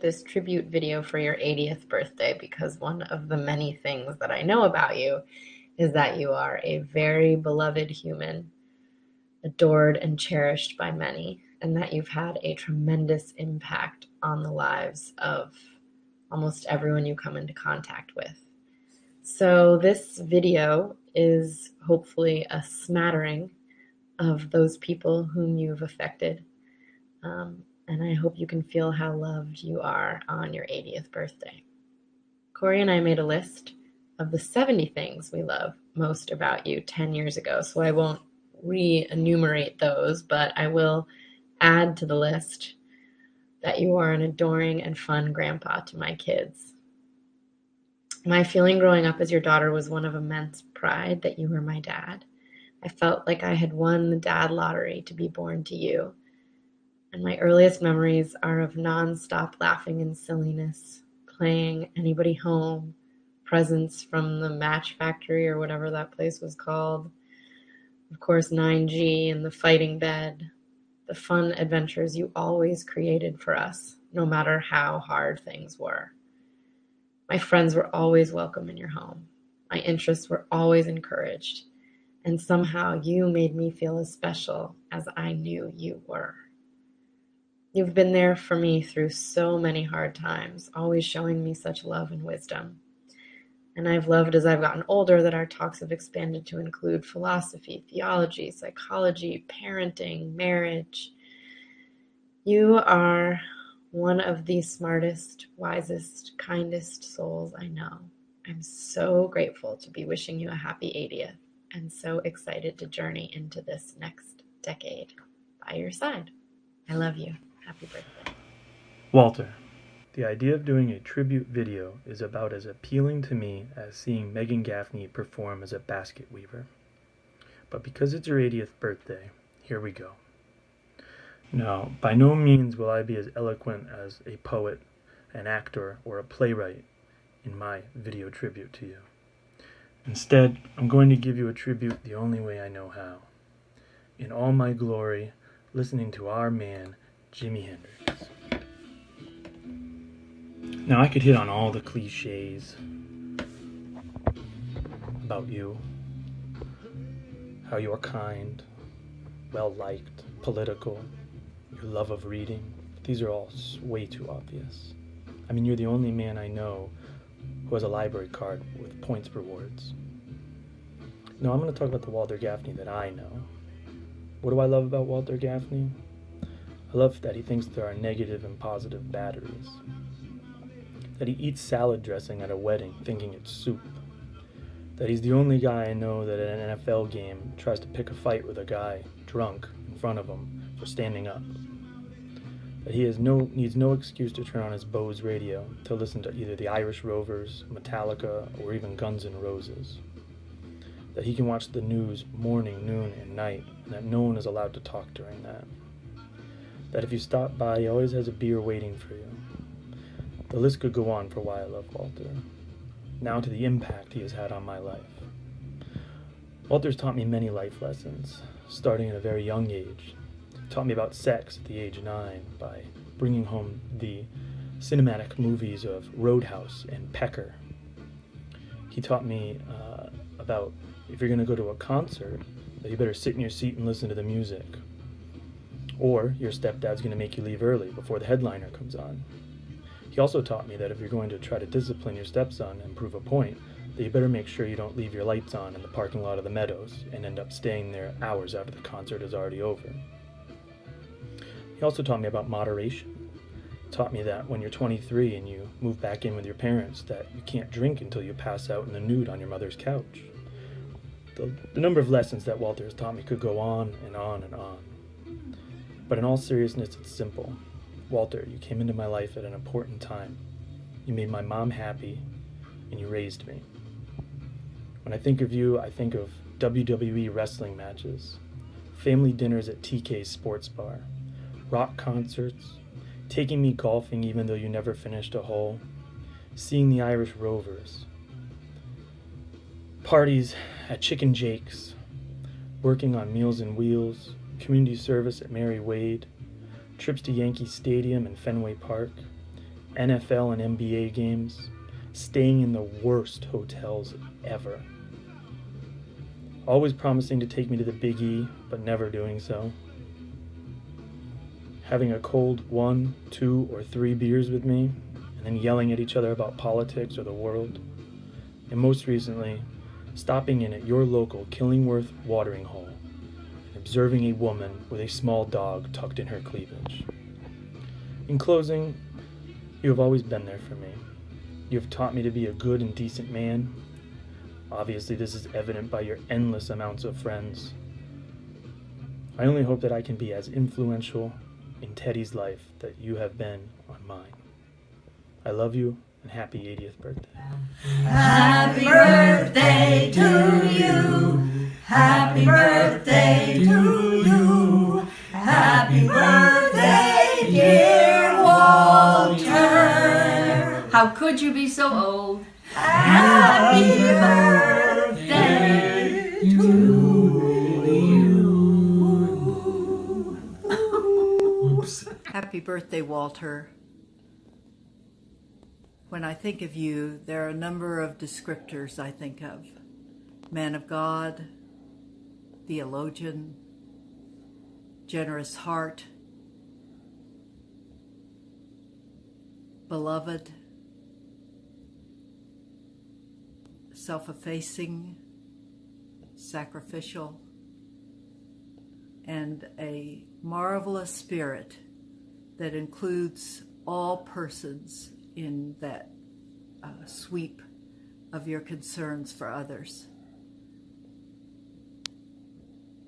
this tribute video for your 80th birthday because one of the many things that I know about you is that you are a very beloved human, adored and cherished by many, and that you've had a tremendous impact on the lives of almost everyone you come into contact with. So this video is hopefully a smattering of those people whom you've affected. And I hope you can feel how loved you are on your 80th birthday. Corey and I made a list of the 70 things we love most about you 10 years ago, so I won't re-enumerate those, but I will add to the list that you are an adoring and fun grandpa to my kids. My feeling growing up as your daughter was one of immense pride that you were my dad. I felt like I had won the dad lottery to be born to you. And my earliest memories are of non-stop laughing and silliness, playing Anybody Home, presents from the Match Factory or whatever that place was called. Of course, 9G and the fighting bed, the fun adventures you always created for us, no matter how hard things were. My friends were always welcome in your home. My interests were always encouraged. And somehow you made me feel as special as I knew you were. You've been there for me through so many hard times, always showing me such love and wisdom. And I've loved as I've gotten older that our talks have expanded to include philosophy, theology, psychology, parenting, marriage. You are one of the smartest, wisest, kindest souls I know. I'm so grateful to be wishing you a happy 80th and so excited to journey into this next decade by your side. I love you. Happy birthday. Walter, the idea of doing a tribute video is about as appealing to me as seeing Megan Gaffney perform as a basket weaver. But because it's your 80th birthday, here we go. Now, by no means will I be as eloquent as a poet, an actor, or a playwright in my video tribute to you. Instead, I'm going to give you a tribute the only way I know how. In all my glory, listening to our man, Jimi Hendrix. Now, I could hit on all the cliches about you, how you're kind, well-liked, political, your love of reading. These are all way too obvious. I mean, you're the only man I know who has a library card with points rewards. No, I'm going to talk about the Walter Gaffney that I know. What do I love about Walter Gaffney? I love that he thinks there are negative and positive batteries. That he eats salad dressing at a wedding thinking it's soup. That he's the only guy I know that at an NFL game tries to pick a fight with a guy drunk in front of him for standing up. That he needs no excuse to turn on his Bose radio to listen to either the Irish Rovers, Metallica, or even Guns N' Roses. That he can watch the news morning, noon, and night, and that no one is allowed to talk during that. That if you stop by, he always has a beer waiting for you. The list could go on for why I love Walter. Now to the impact he has had on my life. Walter's taught me many life lessons, starting at a very young age. He taught me about sex at the age of 9 by bringing home the cinematic movies of Roadhouse and Pecker. He taught me about if you're going to go to a concert, that you better sit in your seat and listen to the music. Or your stepdad's going to make you leave early before the headliner comes on. He also taught me that if you're going to try to discipline your stepson and prove a point, that you better make sure you don't leave your lights on in the parking lot of the Meadows and end up staying there hours after the concert is already over. He also taught me about moderation. He taught me that when you're 23 and you move back in with your parents, that you can't drink until you pass out in the nude on your mother's couch. The number of lessons that Walter has taught me could go on and on and on. But in all seriousness, it's simple. Walter, you came into my life at an important time. You made my mom happy, and you raised me. When I think of you, I think of WWE wrestling matches, family dinners at TK's Sports Bar, rock concerts, taking me golfing even though you never finished a hole, seeing the Irish Rovers, parties at Chicken Jake's, working on Meals and Wheels, community service at Mary Wade, trips to Yankee Stadium and Fenway Park, NFL and NBA games, staying in the worst hotels ever. Always promising to take me to the Big E, but never doing so. Having a cold 1, 2, or 3 beers with me, and then yelling at each other about politics or the world. And most recently, stopping in at your local Killingworth watering hole and observing a woman with a small dog tucked in her cleavage. In closing, you have always been there for me. You have taught me to be a good and decent man. Obviously, this is evident by your endless amounts of friends. I only hope that I can be as influential in Teddy's life that you have been on mine. I love you, and happy 80th birthday. Happy birthday to you. Happy birthday to you. Happy birthday, dear Walter. How could you be so old? Happy birthday to you. Oops. Happy birthday, Walter. When I think of you, there are a number of descriptors I think of. Man of God, theologian, generous heart, beloved, self-effacing, sacrificial, and a marvelous spirit that includes all persons in that sweep of your concerns for others.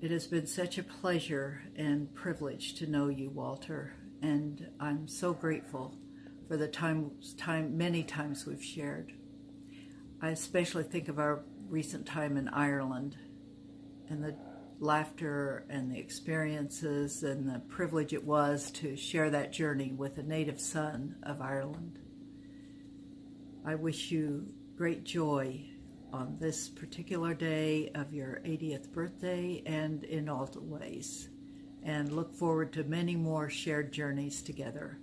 It has been such a pleasure and privilege to know you, Walter, and I'm so grateful for the many times we've shared. I especially think of our recent time in Ireland and the laughter and the experiences and the privilege it was to share that journey with a native son of Ireland. I wish you great joy on this particular day of your 80th birthday and in all ways, and look forward to many more shared journeys together.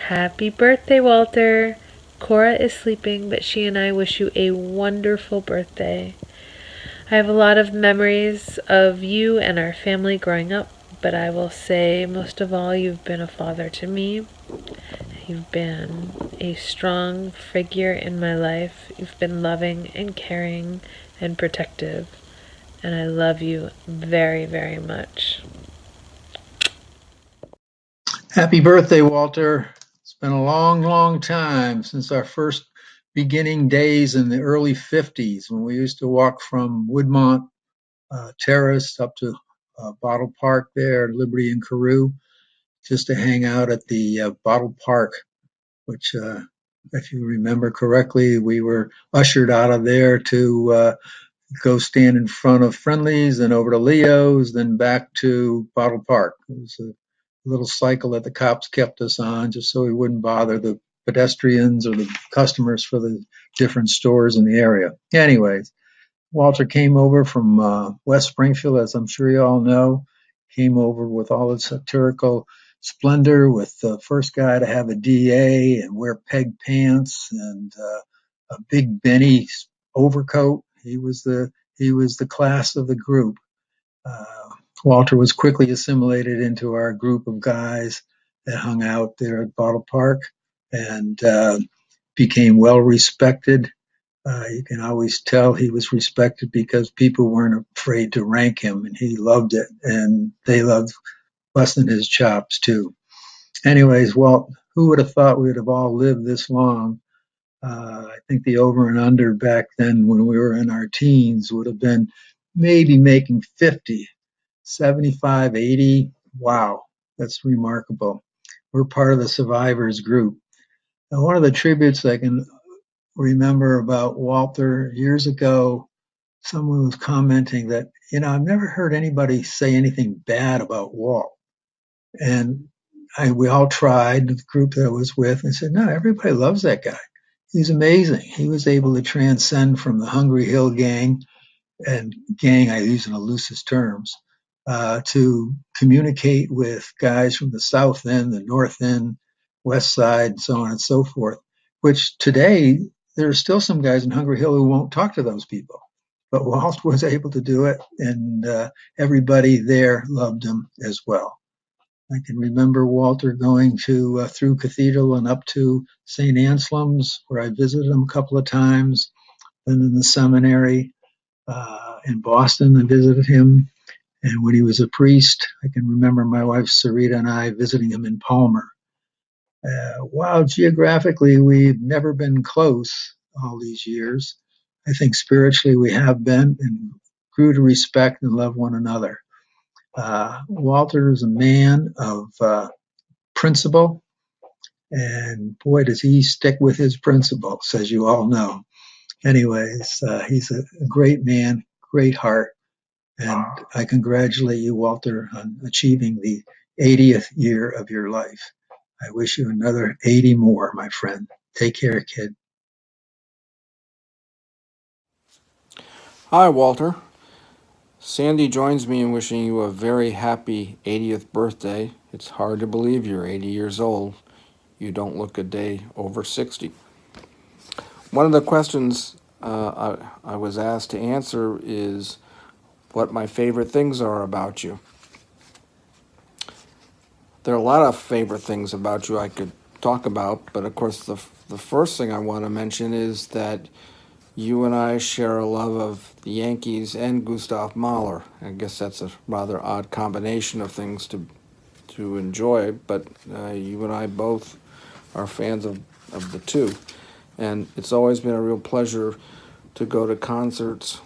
Happy birthday, Walter. Cora is sleeping, but she and I wish you a wonderful birthday. I have a lot of memories of you and our family growing up, but I will say most of all, you've been a father to me. You've been a strong figure in my life. You've been loving and caring and protective, and I love you very, very much. Happy birthday, Walter. It's been a long, long time since our first beginning days in the early 50s when we used to walk from Woodmont Terrace up to Bottle Park there, Liberty and Carew, just to hang out at the Bottle Park, which, if you remember correctly, we were ushered out of there to go stand in front of Friendly's, then over to Leo's, then back to Bottle Park. It was a little cycle that the cops kept us on just so we wouldn't bother the pedestrians or the customers for the different stores in the area. Anyways, Walter came over from West Springfield, as I'm sure you all know. Came over with all its satirical splendor, with the first guy to have a DA and wear peg pants and a Big Benny overcoat. He was the class of the group. Uh, Walter was quickly assimilated into our group of guys that hung out there at Bottle Park and became well respected. You can always tell he was respected because people weren't afraid to rank him, and he loved it, and they loved busting his chops too. Anyways, Walt, who would have thought we would have all lived this long? I think the over and under back then when we were in our teens would have been maybe making 50, 75, 80. Wow, that's remarkable. We're part of the survivors group. Now, one of the tributes I can remember about Walter years ago, someone was commenting that, I've never heard anybody say anything bad about Walt. And we all tried, the group that I was with, and said, no, everybody loves that guy. He's amazing. He was able to transcend from the Hungry Hill gang, and gang I use in the loosest terms, to communicate with guys from the South End, the North End, West Side, so on and so forth, which today there are still some guys in Hungry Hill who won't talk to those people. But Walt was able to do it, and everybody there loved him as well. I can remember Walter going to through Cathedral and up to St. Anselm's, where I visited him a couple of times. And in the seminary in Boston, I visited him. And when he was a priest, I can remember my wife Sarita and I visiting him in Palmer. While geographically we've never been close all these years, I think spiritually we have been and grew to respect and love one another. Walter is a man of principle, and boy, does he stick with his principles, as you all know. Anyways, he's a great man, great heart, and I congratulate you, Walter, on achieving the 80th year of your life. I wish you another 80 more, my friend. Take care, kid. Hi, Walter. Sandy joins me in wishing you a very happy 80th birthday. It's hard to believe you're 80 years old. You don't look a day over 60. One of the questions I was asked to answer is what my favorite things are about you. There are a lot of favorite things about you I could talk about, but of course the first thing I want to mention is that you and I share a love of the Yankees and Gustav Mahler. I guess that's a rather odd combination of things to enjoy, but you and I both are fans of the two. And it's always been a real pleasure to go to concerts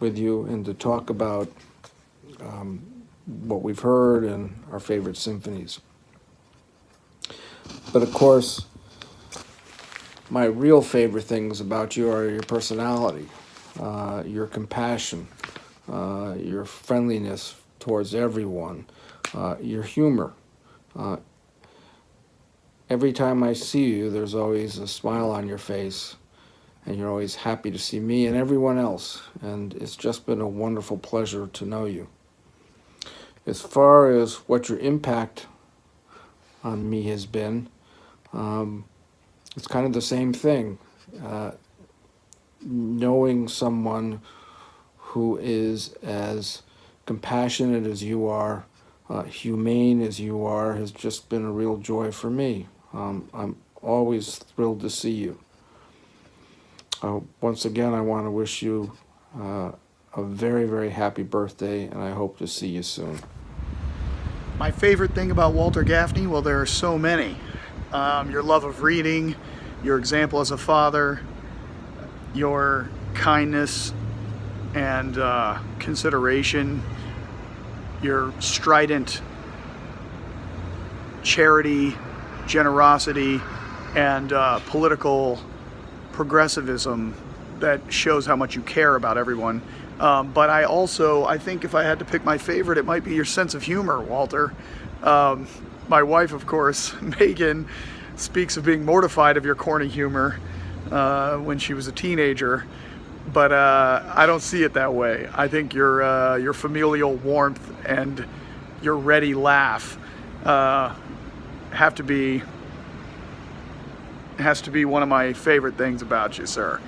with you and to talk about what we've heard and our favorite symphonies. But of course, my real favorite things about you are your personality, your compassion, your friendliness towards everyone, your humor. Every time I see you, there's always a smile on your face, and you're always happy to see me and everyone else, and it's just been a wonderful pleasure to know you. As far as what your impact on me has been, it's kind of the same thing. Knowing someone who is as compassionate as you are, humane as you are, has just been a real joy for me. I'm always thrilled to see you. Once again, I want to wish you a very, very happy birthday, and I hope to see you soon. My favorite thing about Walter Gaffney, well, there are so many. Your love of reading, your example as a father, your kindness and consideration, your strident charity, generosity, and political progressivism that shows how much you care about everyone. But I think if I had to pick my favorite, it might be your sense of humor, Walter. My wife, of course, Megan, speaks of being mortified of your corny humor when she was a teenager, but I don't see it that way. I think your familial warmth and your ready laugh has to be one of my favorite things about you, sir.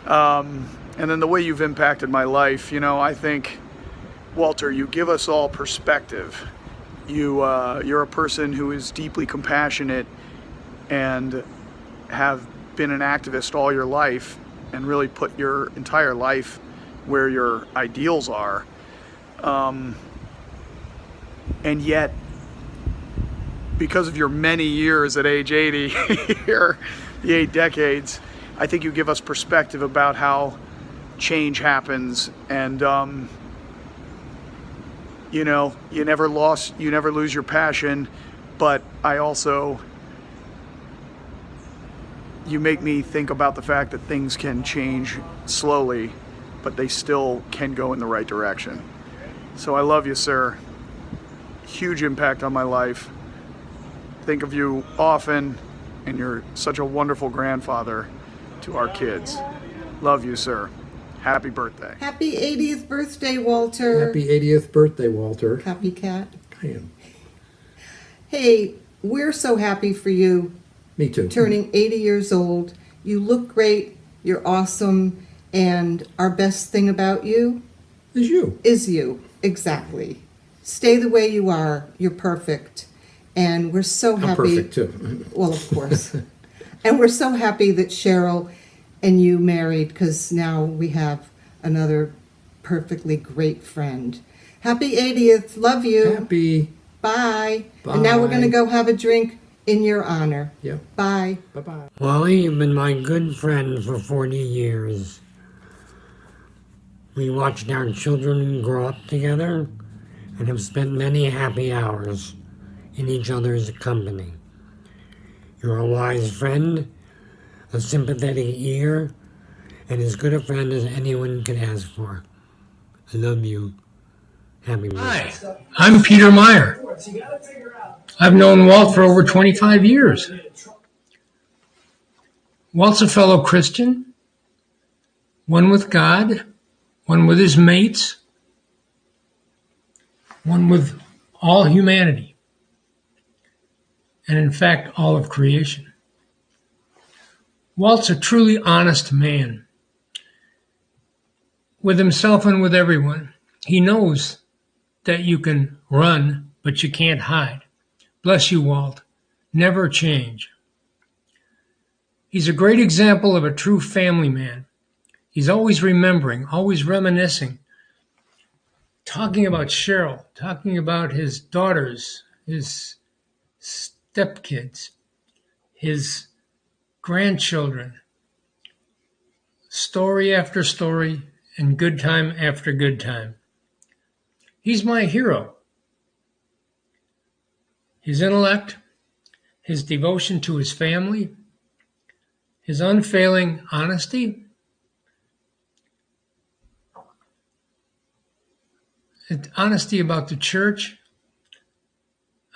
And then the way you've impacted my life, I think, Walter, you give us all perspective. You're a person who is deeply compassionate and have been an activist all your life and really put your entire life where your ideals are. And yet, because of your many years at age 80 here, the 8 decades, I think you give us perspective about how change happens, and you never lose your passion, but you make me think about the fact that things can change slowly, but they still can go in the right direction. So I love you, sir. Huge impact on my life. Think of you often, and you're such a wonderful grandfather to our kids. Love you, sir. Happy birthday. Happy 80th birthday, Walter. Happy 80th birthday, Walter. Copycat. I am. Hey, we're so happy for you. Me too. turning 80 years old. You look great. You're awesome. And our best thing about you Is you. is you. Exactly. Stay the way you are. You're perfect. And we're so I'm happy. perfect too. Well, of course. And we're so happy that Cheryl and you married, because now we have another perfectly great friend. Happy 80th. Love you. Happy. Bye. And now we're going to Bye. go have a drink in your honor. Yeah. Bye. Bye-bye. Wally, you've been my good friend for 40 years. We watched our children grow up together and have spent many happy hours in each other's company. You're a wise friend, a sympathetic ear, and as good a friend as anyone could ask for. I love you. Happy birthday. Hi, I'm Peter Meyer. I've known Walt for over 25 years. Walt's a fellow Christian, one with God, one with his mates, one with all humanity, and in fact, all of creation. Walt's a truly honest man, with himself and with everyone. He knows that you can run, but you can't hide. Bless you, Walt. Never change. He's a great example of a true family man. He's always remembering, always reminiscing, talking about Cheryl, talking about his daughters, his stepkids, his grandchildren, story after story, and good time after good time. He's my hero. His intellect, his devotion to his family, his unfailing honesty, honesty about the church,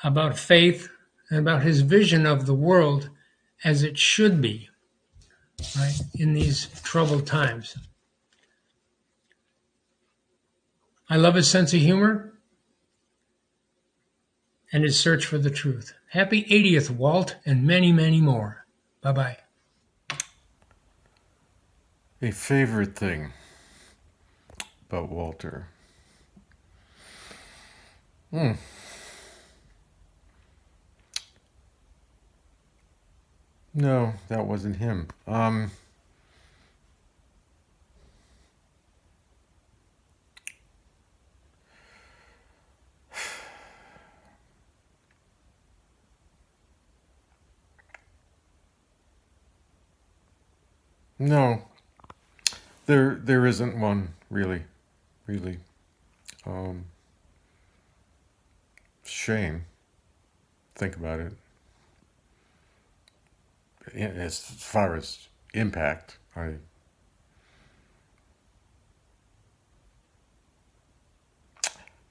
about faith, and about his vision of the world as it should be, right, in these troubled times. I love his sense of humor and his search for the truth. Happy 80th, Walt, and many, many more. Bye-bye. A favorite thing about Walter. No, that wasn't him. No, there isn't one really. Shame. Think about it. As far as impact, I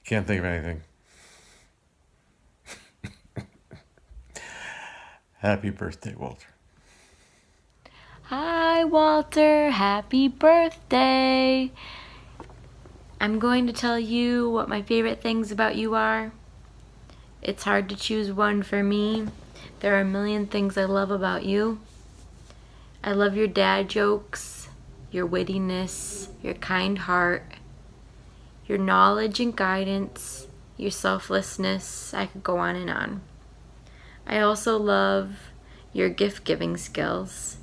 can't think of anything. Happy birthday, Walter. Hi, Walter. Happy birthday. I'm going to tell you what my favorite things about you are. It's hard to choose one for me. There are a million things I love about you. I love your dad jokes, your wittiness, your kind heart, your knowledge and guidance, your selflessness. I could go on and on. I also love your gift-giving skills.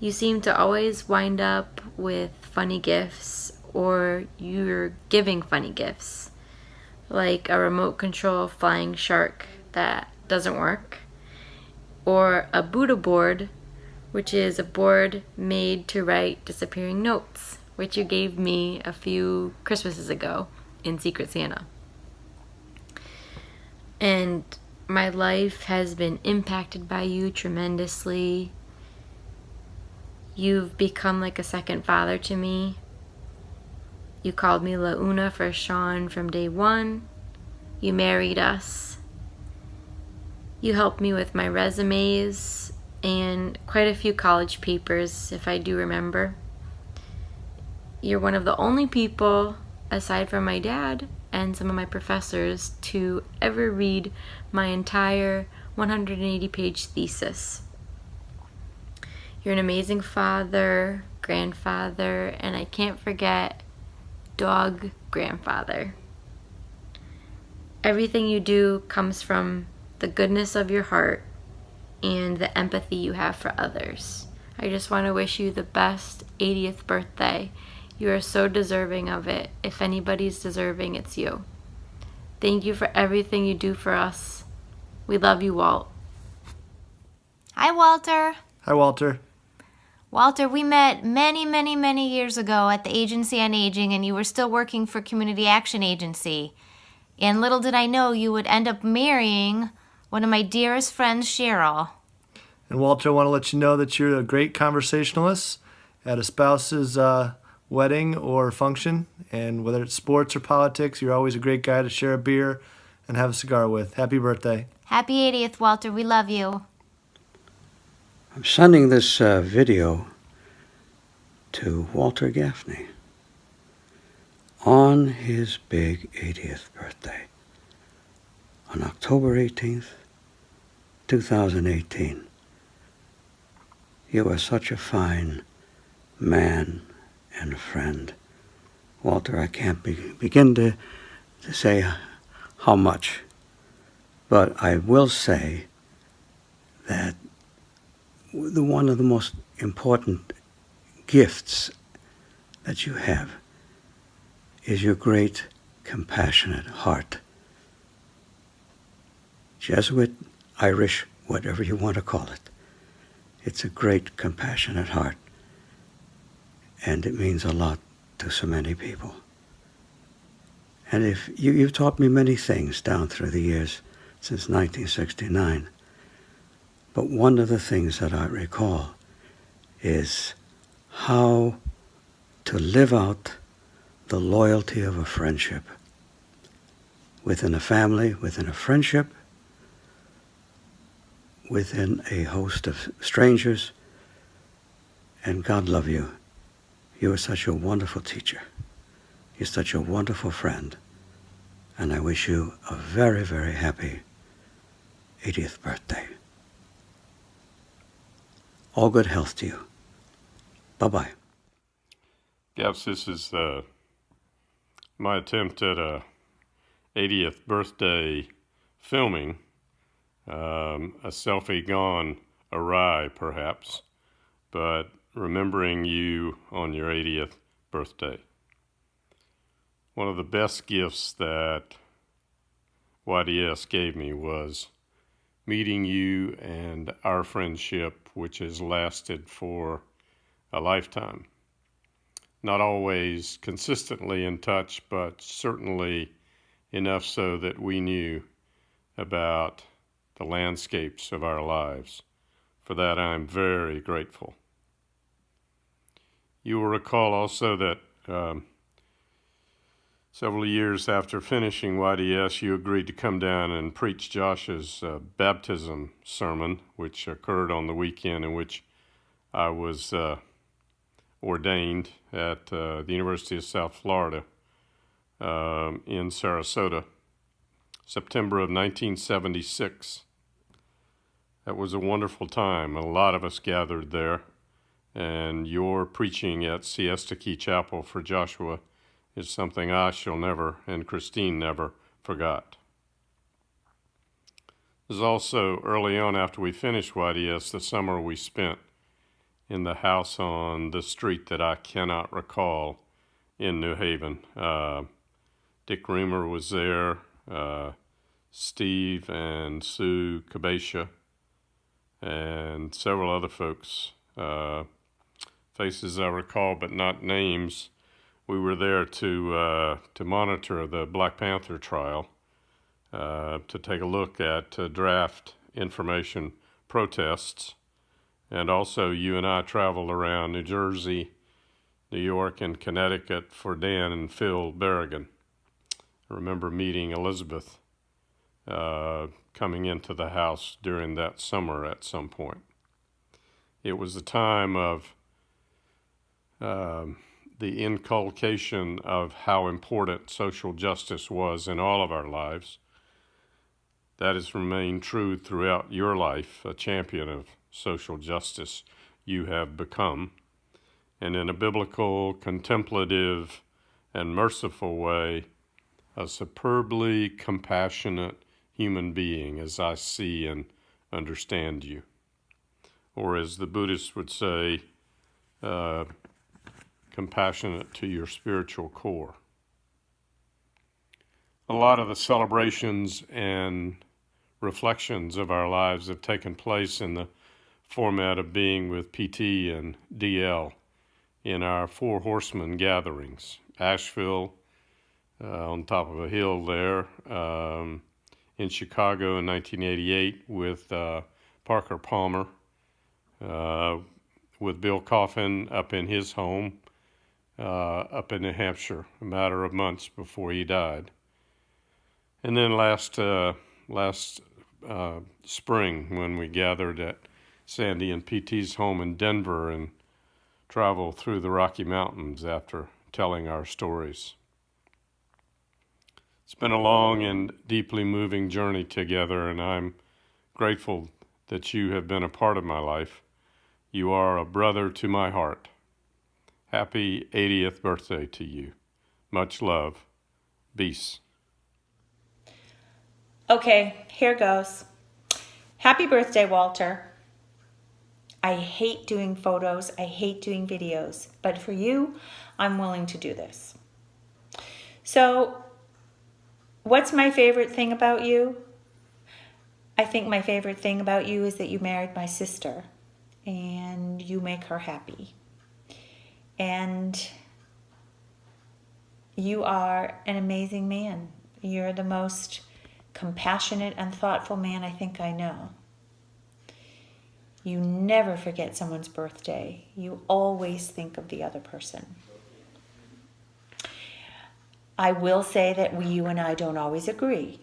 You seem to always wind up with funny gifts, or you're giving funny gifts, like a remote control flying shark that doesn't work, or a Buddha board, which is a board made to write disappearing notes, which you gave me a few Christmases ago in Secret Santa. And my life has been impacted by you tremendously. You've become like a second father to me. You called me La Una for Sean from day one. You married us. You helped me with my resumes and quite a few college papers, if I do remember. You're one of the only people, aside from my dad and some of my professors, to ever read my entire 180-page thesis. You're an amazing father, grandfather, and I can't forget dog grandfather. Everything you do comes from the goodness of your heart and the empathy you have for others. I just want to wish you the best 80th birthday. You are so deserving of it. If anybody's deserving, it's you. Thank you for everything you do for us. We love you, Walt. Hi, Walter. Hi, Walter. Walter, we met many years ago at the Agency on Aging, and you were still working for Community Action Agency. And little did I know you would end up marrying one of my dearest friends, Cheryl. And Walter, I want to let you know that you're a great conversationalist at a spouse's wedding or function. And whether it's sports or politics, you're always a great guy to share a beer and have a cigar with. Happy birthday. Happy 80th, Walter. We love you. I'm sending this video to Walter Gaffney on his big 80th birthday on October 18th, 2018. You are such a fine man and friend. Walter, I can't begin to say how much, but I will say that one of the most important gifts that you have is your great, compassionate heart. Jesuit, Irish, whatever you want to call it. It's a great, compassionate heart, and it means a lot to so many people. And if you've taught me many things down through the years since 1969, but one of the things that I recall is how to live out the loyalty of a friendship within a family, within a friendship, within a host of strangers. And God love you. You are such a wonderful teacher. You're such a wonderful friend. And I wish you a very, very happy 80th birthday. All good health to you. Bye-bye. Gaps, this is my attempt at a 80th birthday filming. A selfie gone awry, perhaps, but remembering you on your 80th birthday. One of the best gifts that YDS gave me was meeting you and our friendship, which has lasted for a lifetime. Not always consistently in touch, but certainly enough so that we knew about the landscapes of our lives. For that, I'm very grateful. You will recall also that several years after finishing YDS, you agreed to come down and preach Josh's baptism sermon, which occurred on the weekend in which I was ordained at the University of South Florida in Sarasota, September of 1976. That was a wonderful time. A lot of us gathered there, and your preaching at Siesta Key Chapel for Joshua is something I shall never, and Christine never, forgot. It was also early on after we finished YDS, the summer we spent in the house on the street that I cannot recall in New Haven. Dick Reamer was there, Steve and Sue Kabasha, and several other folks, faces I recall but not names. We were there to monitor the Black Panther trial, to take a look at draft information protests, and also you and I traveled around New Jersey, New York, and Connecticut for Dan and Phil Berrigan. I remember meeting Elizabeth coming into the house during that summer at some point. It was a time of the inculcation of how important social justice was in all of our lives. That has remained true throughout your life, a champion of social justice you have become, and in a biblical, contemplative, and merciful way, a superbly compassionate human being as I see and understand you. Or as the Buddhists would say, compassionate to your spiritual core. A lot of the celebrations and reflections of our lives have taken place in the format of being with PT and DL in our Four Horsemen gatherings. Asheville, on top of a hill there, in Chicago in 1988 with Parker Palmer, with Bill Coffin up in his home up in New Hampshire, a matter of months before he died. And then last spring when we gathered at Sandy and PT's home in Denver and traveled through the Rocky Mountains after telling our stories. It's been a long and deeply moving journey together, and I'm grateful that you have been a part of my life. You are a brother to my heart. Happy 80th birthday to you. Much love. Peace. Okay, here goes. Happy birthday, Walter. I hate doing photos. I hate doing videos. But for you, I'm willing to do this. So, what's my favorite thing about you? I think my favorite thing about you is that you married my sister and you make her happy. And you are an amazing man. You're the most compassionate and thoughtful man I think I know. You never forget someone's birthday. You always think of the other person. I will say that you and I don't always agree.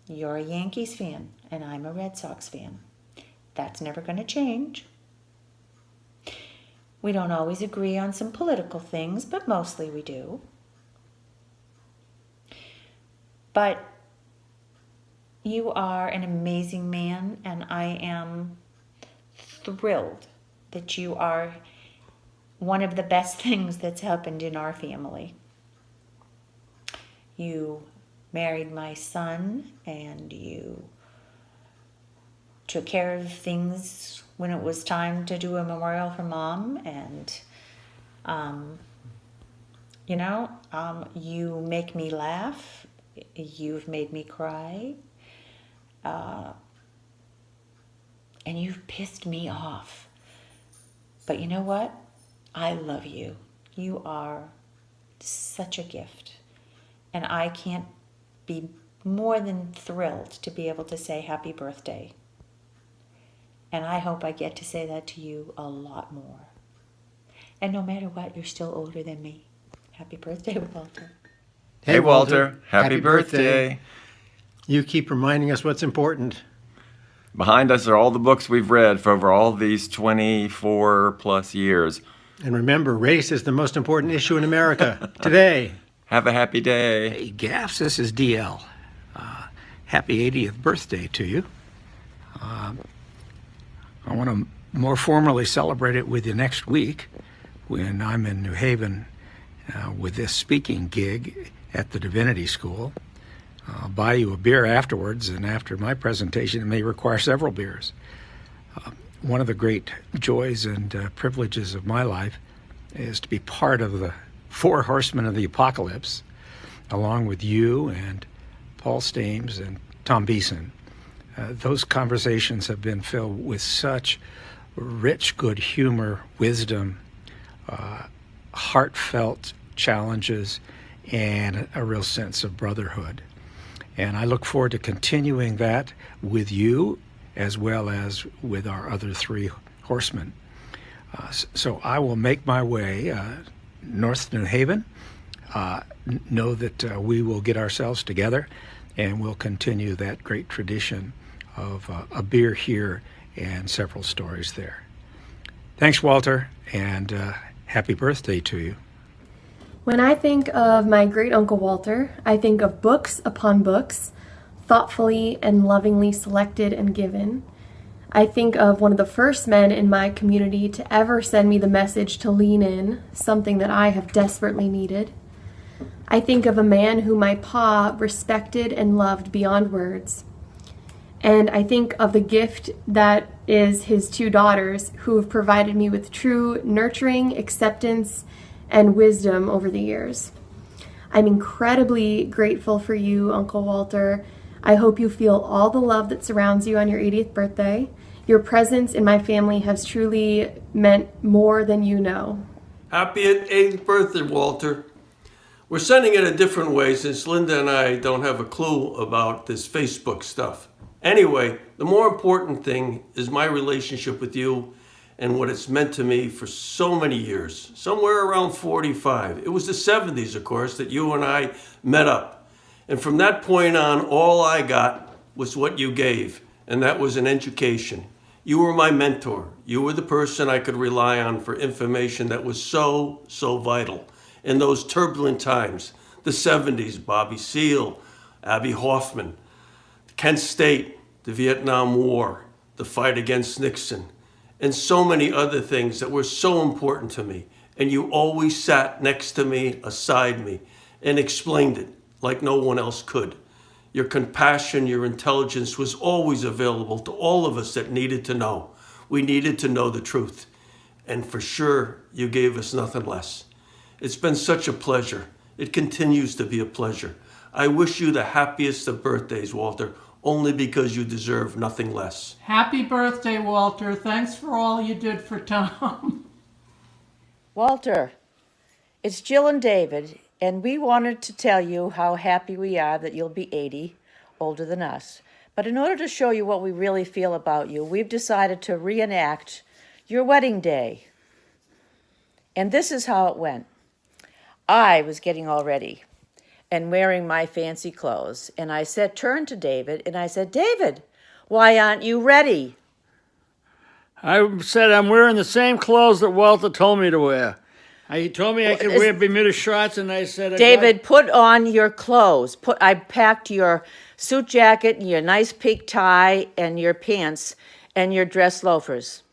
You're a Yankees fan and I'm a Red Sox fan. That's never going to change. We don't always agree on some political things, but mostly we do. But you are an amazing man, and I am thrilled that you are one of the best things that's happened in our family. You married my son, and you took care of things when it was time to do a memorial for Mom, and you make me laugh. You've made me cry. And you've pissed me off. But you know what? I love you. You are such a gift. And I can't be more than thrilled to be able to say happy birthday. And I hope I get to say that to you a lot more. And no matter what, you're still older than me. Happy birthday, Walter. Hey, Walter. Happy birthday. You keep reminding us what's important. Behind us are all the books we've read for over all these 24 plus years. And remember, race is the most important issue in America today. Have a happy day. Hey, Gaffs, this is DL. Happy 80th birthday to you. I want to more formally celebrate it with you next week when I'm in New Haven with this speaking gig at the Divinity School. I'll buy you a beer afterwards, and after my presentation, it may require several beers. One of the great joys and privileges of my life is to be part of the Four Horsemen of the Apocalypse, along with you and Paul Stames and Tom Beeson. Those conversations have been filled with such rich, good humor, wisdom, heartfelt challenges, and a real sense of brotherhood. And I look forward to continuing that with you as well as with our other three horsemen. So I will make my way north to New Haven. Know that we will get ourselves together and we'll continue that great tradition of a beer here and several stories there. Thanks, Walter, and happy birthday to you. When I think of my great uncle Walter, I think of books upon books, thoughtfully and lovingly selected and given. I think of one of the first men in my community to ever send me the message to lean in, something that I have desperately needed. I think of a man who my pa respected and loved beyond words. And I think of the gift that is his two daughters, who have provided me with true nurturing, acceptance, and wisdom over the years. I'm incredibly grateful for you, Uncle Walter. I hope you feel all the love that surrounds you on your 80th birthday. Your presence in my family has truly meant more than you know. Happy 80th birthday, Walter. We're sending it a different way since Linda and I don't have a clue about this Facebook stuff. Anyway, the more important thing is my relationship with you and what it's meant to me for so many years, somewhere around 45. It was the 70s, of course, that you and I met up. And from that point on, all I got was what you gave, and that was an education. You were my mentor. You were the person I could rely on for information that was so vital. In those turbulent times, the 70s, Bobby Seale, Abby Hoffman, Kent State, the Vietnam War, the fight against Nixon, and so many other things that were so important to me. And you always sat next to me, aside me, and explained it like no one else could. Your compassion, your intelligence was always available to all of us that needed to know. We needed to know the truth. And for sure, you gave us nothing less. It's been such a pleasure. It continues to be a pleasure. I wish you the happiest of birthdays, Walter, only because you deserve nothing less. Happy birthday, Walter. Thanks for all you did for Tom. Walter, it's Jill and David, and we wanted to tell you how happy we are that you'll be 80, older than us. But in order to show you what we really feel about you, we've decided to reenact your wedding day. And this is how it went. I was getting all ready and wearing my fancy clothes. And I turned to David, and I said, David, why aren't you ready? I said I'm wearing the same clothes that Walter told me to wear. He told me I could wear Bermuda shorts, and I said, David, put on your clothes. I packed your suit jacket, and your nice pink tie, and your pants, and your dress loafers.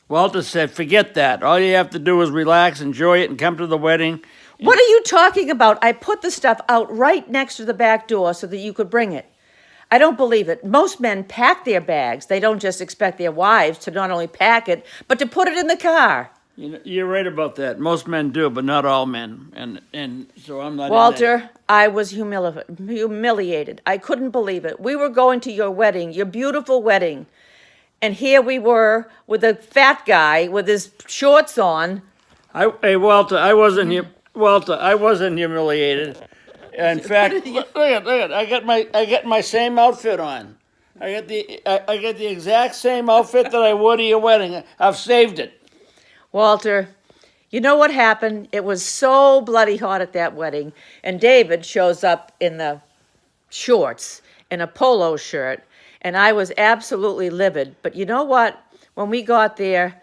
Walter said, forget that. All you have to do is relax, enjoy it, and come to the wedding. What are you talking about? I put the stuff out right next to the back door so that you could bring it. I don't believe it. Most men pack their bags. They don't just expect their wives to not only pack it, but to put it in the car. You're right about that. Most men do, but not all men. And so I'm not. Walter, I was humiliated. I couldn't believe it. We were going to your wedding, your beautiful wedding. And here we were with a fat guy with his shorts on. Hey, Walter, I wasn't humiliated. In fact, look at, I got my same outfit on. I got the exact same outfit that I wore to your wedding. I've saved it. Walter, you know what happened? It was so bloody hot at that wedding, and David shows up in the shorts and a polo shirt, and I was absolutely livid. But you know what? When we got there,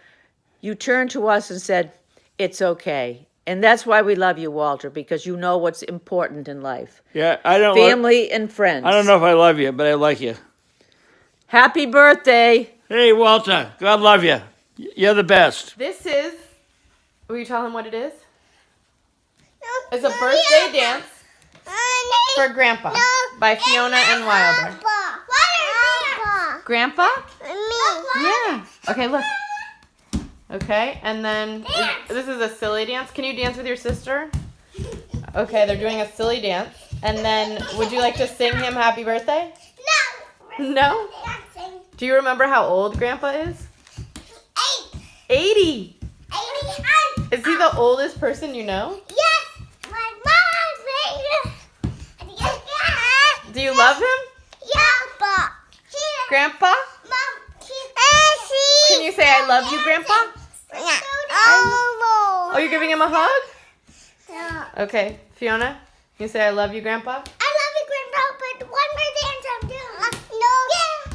you turned to us and said, it's okay. And that's why we love you, Walter, because you know what's important in life. Yeah, I don't. Family and friends. I don't know if I love you, but I like you. Happy birthday. Hey, Walter, God love you. You're the best. This is, will you tell him what it is? It's a birthday dance for Grandpa by Fiona and Wilder. Grandpa? Yeah. Okay, look. Okay, and then this is a silly dance. Can you dance with your sister? Okay, they're doing a silly dance. And then, would you like to sing him happy birthday? No. No? Do you remember how old Grandpa is? 80. Is he the oldest person you know? Yes. My mom. Do you love him? Yeah. Grandpa? Can you say I love you, Grandpa? Oh, you're giving him a hug? Yeah. Okay, Fiona, can you say I love you, Grandpa? I love you, Grandpa, but one more dance I'm doing. No. Yeah.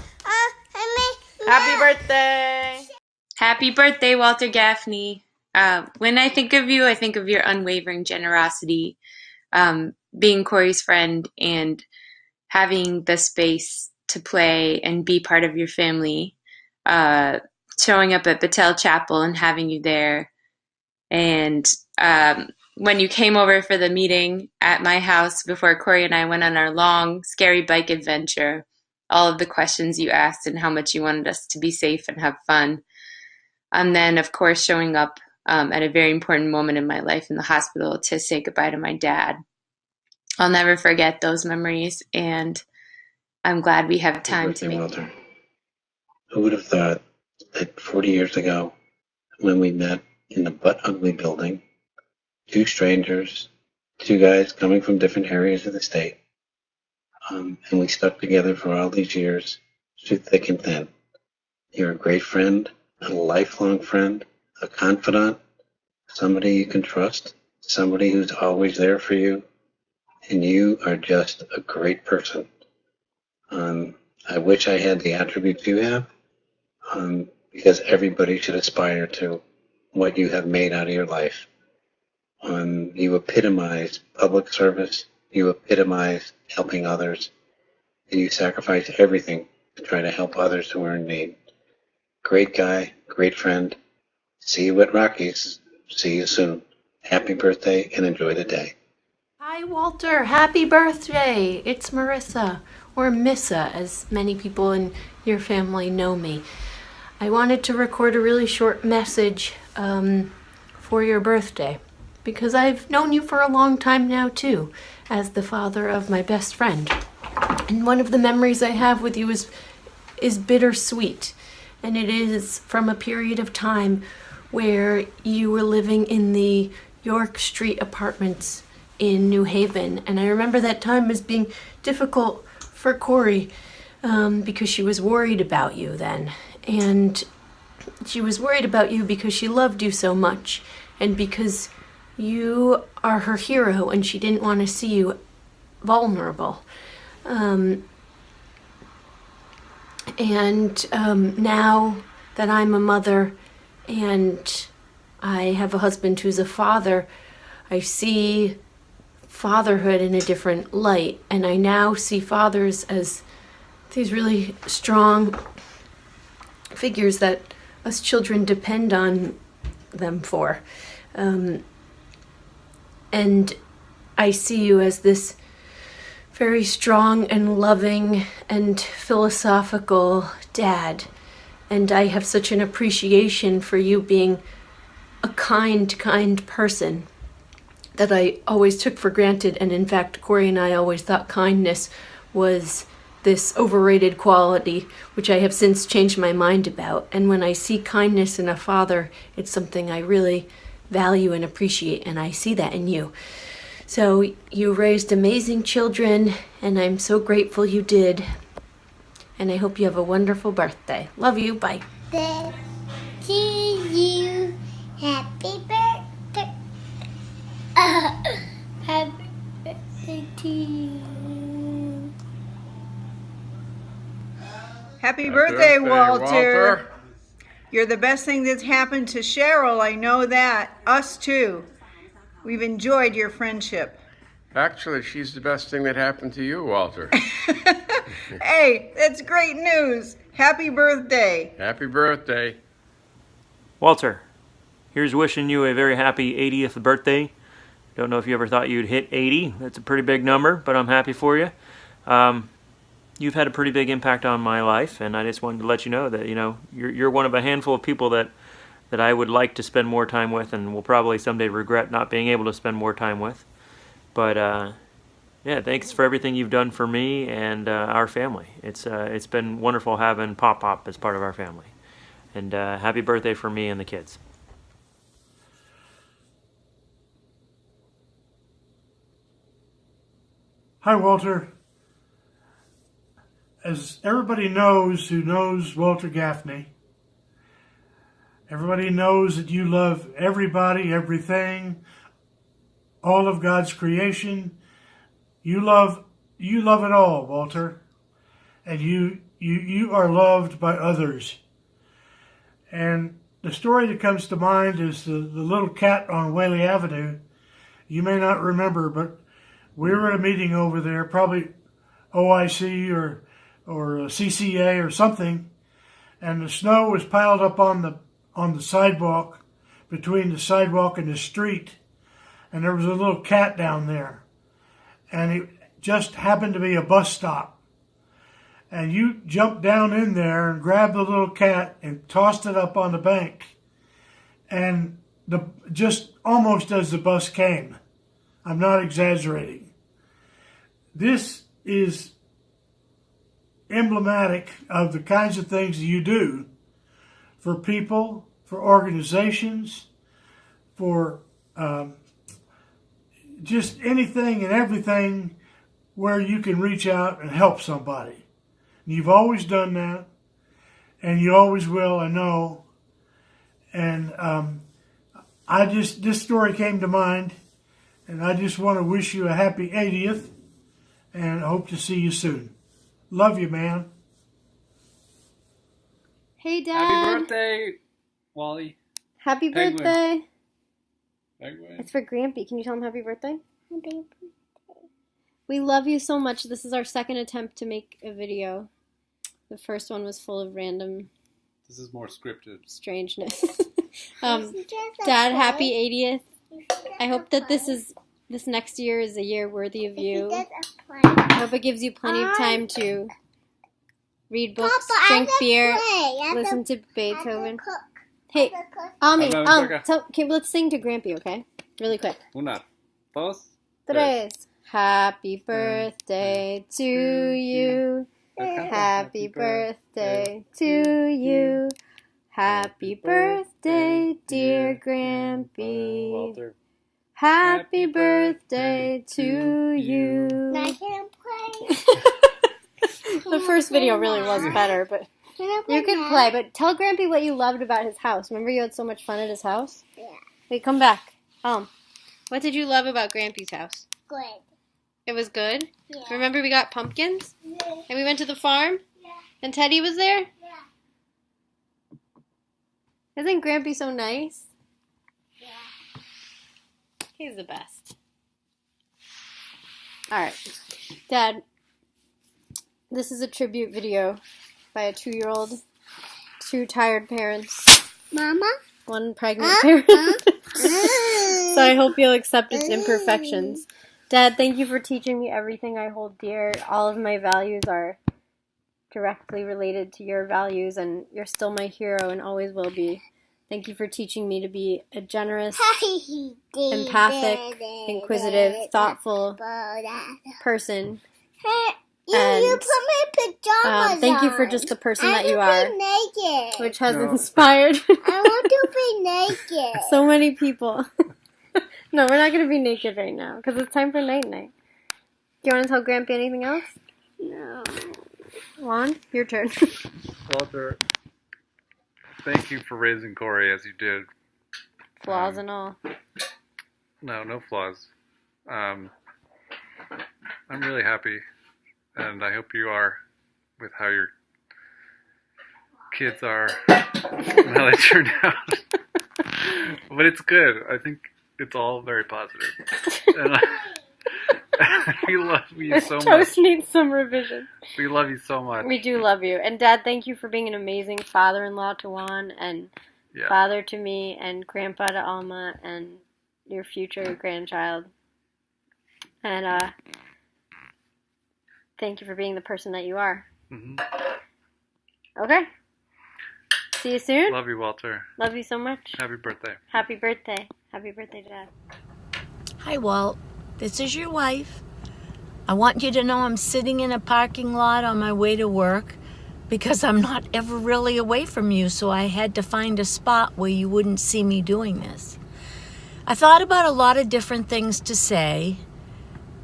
Happy birthday. Happy birthday, Walter Gaffney. When I think of you, I think of your unwavering generosity, being Corey's friend, and having the space to play and be part of your family, showing up at Battelle Chapel and having you there. And when you came over for the meeting at my house before Corey and I went on our long, scary bike adventure, all of the questions you asked and how much you wanted us to be safe and have fun. And then, of course, showing up at a very important moment in my life in the hospital to say goodbye to my dad. I'll never forget those memories, and I'm glad we have time to make Walter. Who would have thought that 40 years ago, when we met in the butt ugly building, two strangers, two guys coming from different areas of the state, and we stuck together for all these years, through thick and thin. You're a great friend, a lifelong friend, a confidant, somebody you can trust, somebody who's always there for you, and you are just a great person. I wish I had the attributes you have, because everybody should aspire to what you have made out of your life. You epitomize public service, you epitomize helping others, and you sacrifice everything to try to help others who are in need. Great guy, great friend. See you at Rockies. See you soon. Happy birthday and enjoy the day. Hi, Walter. Happy birthday. It's Marissa, or Missa, as many people in your family know me. I wanted to record a really short message for your birthday, because I've known you for a long time now, too, as the father of my best friend. And one of the memories I have with you is bittersweet, and it is from a period of time where you were living in the York Street apartments in New Haven. And I remember that time as being difficult for Corey because she was worried about you then. And she was worried about you because she loved you so much and because you are her hero and she didn't want to see you vulnerable. Now that I'm a mother and I have a husband who's a father, I see fatherhood in a different light, and I now see fathers as these really strong figures that us children depend on them for. And I see you as this very strong and loving and philosophical dad. And I have such an appreciation for you being a kind person that I always took for granted. And in fact, Corey and I always thought kindness was this overrated quality, which I have since changed my mind about. And when I see kindness in a father, it's something I really value and appreciate, and I see that in you. So you raised amazing children, and I'm so grateful you did. And I hope you have a wonderful birthday. Love you. Bye. Birthday to you. Happy birthday. Happy birthday to you. Happy birthday, Walter. You're the best thing that's happened to Cheryl. I know that. Us too. We've enjoyed your friendship. Actually, she's the best thing that happened to you, Walter. Hey, that's great news. Happy birthday. Happy birthday. Walter, here's wishing you a very happy 80th birthday. Don't know if you ever thought you'd hit 80. That's a pretty big number, but I'm happy for you. You've had a pretty big impact on my life, and I just wanted to let you know that, you're one of a handful of people that I would like to spend more time with and will probably someday regret not being able to spend more time with. But yeah, thanks for everything you've done for me and our family. It's been wonderful having Pop as part of our family. And happy birthday for me and the kids. Hi, Walter. As everybody knows who knows Walter Gaffney, everybody knows that you love everybody, everything, all of God's creation. You love it all, Walter. And you are loved by others. And the story that comes to mind is the little cat on Whaley Avenue. You may not remember, but we were at a meeting over there probably OIC or CCA or something, and the snow was piled up on the sidewalk, between the sidewalk and the street, and there was a little cat down there, and it just happened to be a bus stop. And you jumped down in there and grabbed the little cat and tossed it up on the bank. And just almost as the bus came. I'm not exaggerating. This is emblematic of the kinds of things you do for people, for organizations, for just anything and everything where you can reach out and help somebody. You've always done that, and you always will, I know. And this story came to mind, and I just want to wish you a happy 80th, and hope to see you soon. Love you, man. Hey, Dad. Happy birthday, Wally. Happy Penguin. birthday. Penguin. It's for Grampy. Can you tell him happy birthday? Happy birthday. We love you so much. This is our second attempt to make a video. The first one was full of random This is more scripted. strangeness. Dad, happy 80th. I hope that this next year is a year worthy of you. I hope it gives you plenty of time to read books, Papa, drink beer, play. listen to Beethoven. Hey, okay, let's sing to Grampy, okay? Really quick. Una, dos, Tres. Happy birthday to you. Happy birthday to you. Happy birthday, dear Grampy. Walter. Happy birthday to you. I can't play. The first video really was better, but you could play. But tell Grampy what you loved about his house. Remember you had so much fun at his house? Yeah. Wait, come back. What did you love about Grampy's house? Good. It was good? Yeah. Remember we got pumpkins? Yeah. And we went to the farm? Yeah. And Teddy was there? Yeah. Isn't Grampy so nice? Yeah. He's the best. Alright. Dad, this is a tribute video by a 2-year-old, 2 tired parents. Mama? 1 pregnant parent. So I hope you'll accept its imperfections. Dad, thank you for teaching me everything I hold dear. All of my values are directly related to your values, and you're still my hero and always will be. Thank you for teaching me to be a generous, empathic, inquisitive, thoughtful person. You put my pajamas on. Thank you for just the person that you are. I want to be naked. Which has inspired I want to be naked. so many people. No, we're not going to be naked right now because it's time for night-night. Do you want to tell Grampy anything else? No. Juan, your turn. Walter, thank you for raising Corey as you did. Flaws and all. No flaws. I'm really happy, and I hope you are with how your kids are, and how they turned out. But it's good. I think it's all very positive. And we love you so much. Toast needs some revision. We love you so much. We do love you. And Dad, thank you for being an amazing father-in-law to Juan, and father to me, and grandpa to Alma, and your future grandchild. And thank you for being the person that you are. Mm-hmm. Okay. See you soon. Love you, Walter. Love you so much. Happy birthday. Happy birthday. Happy birthday, Dad. Hi, Walt. This is your wife. I want you to know I'm sitting in a parking lot on my way to work because I'm not ever really away from you, so I had to find a spot where you wouldn't see me doing this. I thought about a lot of different things to say,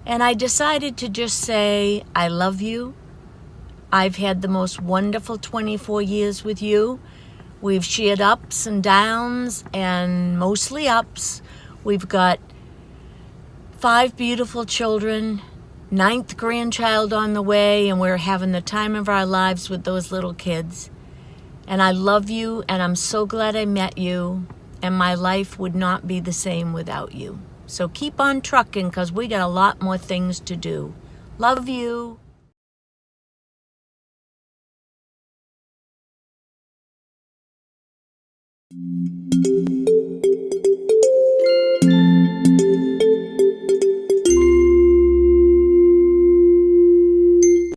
and I decided to just say, I love you. I've had the most wonderful 24 years with you. We've shared ups and downs, and mostly ups. We've got 5 beautiful children, 9th grandchild on the way, and we're having the time of our lives with those little kids. And I love you, and I'm so glad I met you, and my life would not be the same without you. So keep on trucking, because we got a lot more things to do. Love you.